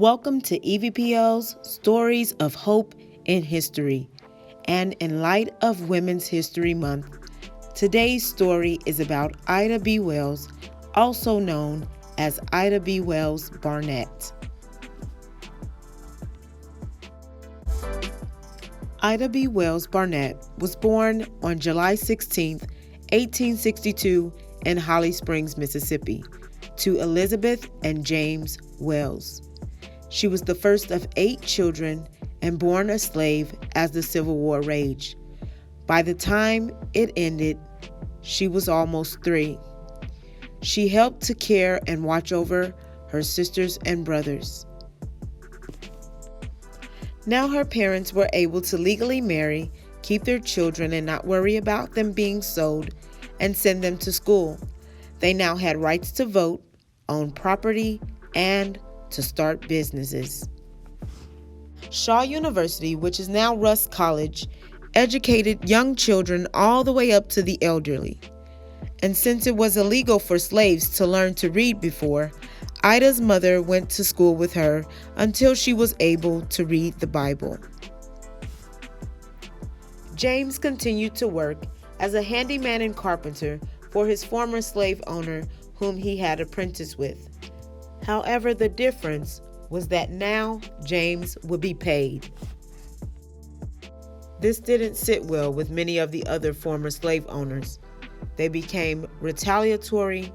Welcome to EVPL's Stories of Hope in History. And in light of Women's History Month, today's story is about Ida B. Wells, also known as Ida B. Wells Barnett. Ida B. Wells Barnett was born on July 16, 1862 in Holly Springs, Mississippi, to Elizabeth and James Wells. She was the first of 8 children and born a slave as the Civil War raged. By the time it ended, she was almost 3. She helped to care and watch over her sisters and brothers. Now her parents were able to legally marry, keep their children, and not worry about them being sold and send them to school. They now had rights to vote, own property, and to start businesses. Shaw University, which is now Rusk College, educated young children all the way up to the elderly. And since it was illegal for slaves to learn to read before, Ida's mother went to school with her until she was able to read the Bible. James continued to work as a handyman and carpenter for his former slave owner whom he had apprenticed with. However, the difference was that now James would be paid. This didn't sit well with many of the other former slave owners. They became retaliatory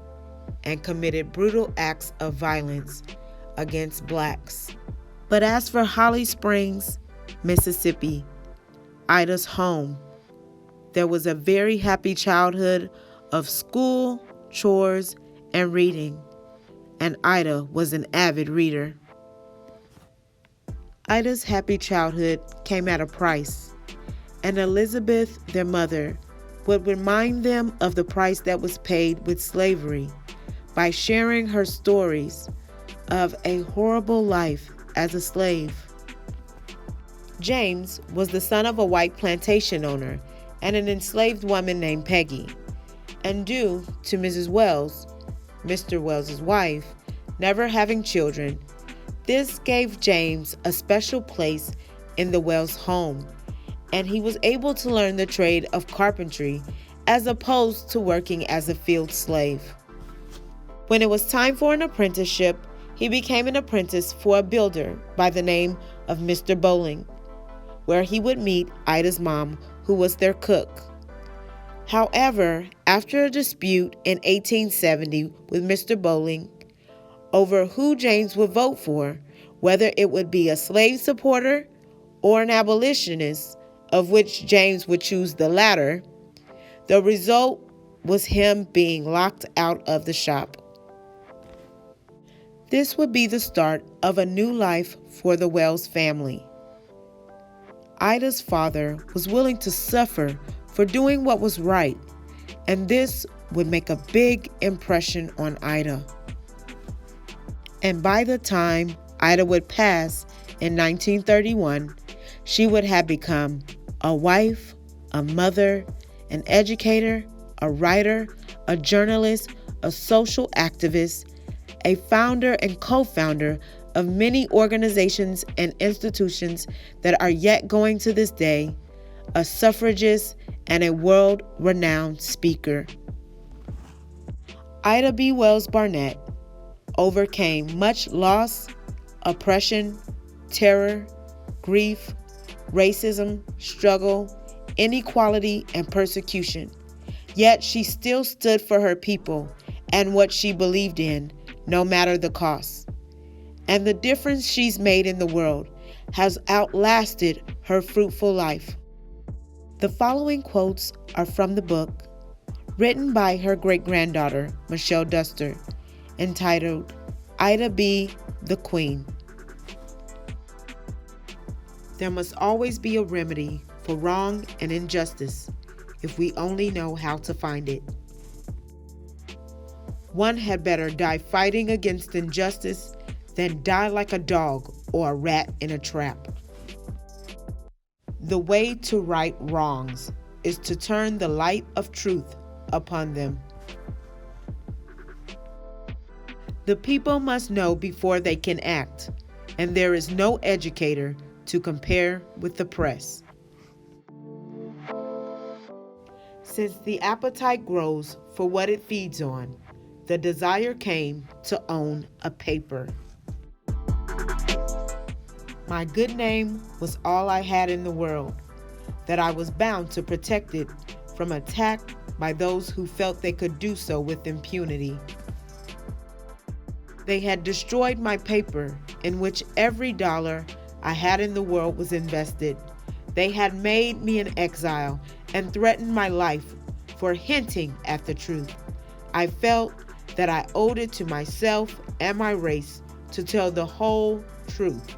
and committed brutal acts of violence against blacks. But as for Holly Springs, Mississippi, Ida's home, there was a very happy childhood of school, chores, and reading. And Ida was an avid reader. Ida's happy childhood came at a price, and Elizabeth, their mother, would remind them of the price that was paid with slavery by sharing her stories of a horrible life as a slave. James was the son of a white plantation owner and an enslaved woman named Peggy, and due to Mrs. Wells, Mr. Wells's wife, never having children, this gave James a special place in the Wells home, and he was able to learn the trade of carpentry as opposed to working as a field slave. When it was time for an apprenticeship, he became an apprentice for a builder by the name of Mr. Bowling, where he would meet Ida's mom, who was their cook. However, after a dispute in 1870 with Mr. Bowling over who James would vote for, whether it would be a slave supporter or an abolitionist, of which James would choose the latter, the result was him being locked out of the shop. This would be the start of a new life for the Wells family. Ida's father was willing to suffer for doing what was right, and this would make a big impression on Ida. And by the time Ida would pass in 1931, she would have become a wife, a mother, an educator, a writer, a journalist, a social activist, a founder and co-founder of many organizations and institutions that are yet going to this day, a suffragist, and a world-renowned speaker. Ida B. Wells Barnett overcame much loss, oppression, terror, grief, racism, struggle, inequality, and persecution. Yet she still stood for her people and what she believed in, no matter the cost. And the difference she's made in the world has outlasted her fruitful life. The following quotes are from the book, written by her great-granddaughter, Michelle Duster, entitled Ida B. the Queen. There must always be a remedy for wrong and injustice if we only know how to find it. One had better die fighting against injustice than die like a dog or a rat in a trap. The way to right wrongs is to turn the light of truth upon them. The people must know before they can act, and there is no educator to compare with the press. Since the appetite grows for what it feeds on, the desire came to own a paper. My good name was all I had in the world, that I was bound to protect it from attack by those who felt they could do so with impunity. They had destroyed my paper, in which every dollar I had in the world was invested. They had made me an exile and threatened my life for hinting at the truth. I felt that I owed it to myself and my race to tell the whole truth.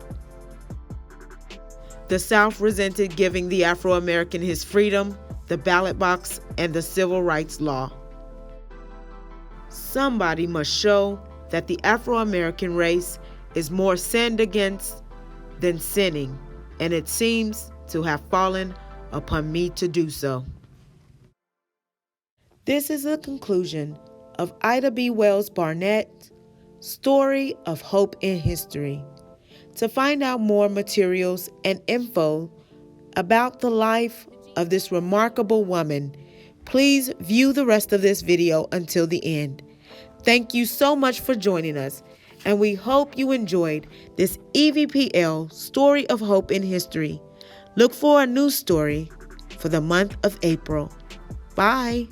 The South resented giving the Afro-American his freedom, the ballot box, and the civil rights law. Somebody must show that the Afro-American race is more sinned against than sinning, and it seems to have fallen upon me to do so. This is the conclusion of Ida B. Wells Barnett's Story of Hope in History. To find out more materials and info about the life of this remarkable woman, please view the rest of this video until the end. Thank you so much for joining us, and we hope you enjoyed this EVPL Story of Hope in History. Look for a new story for the month of April. Bye.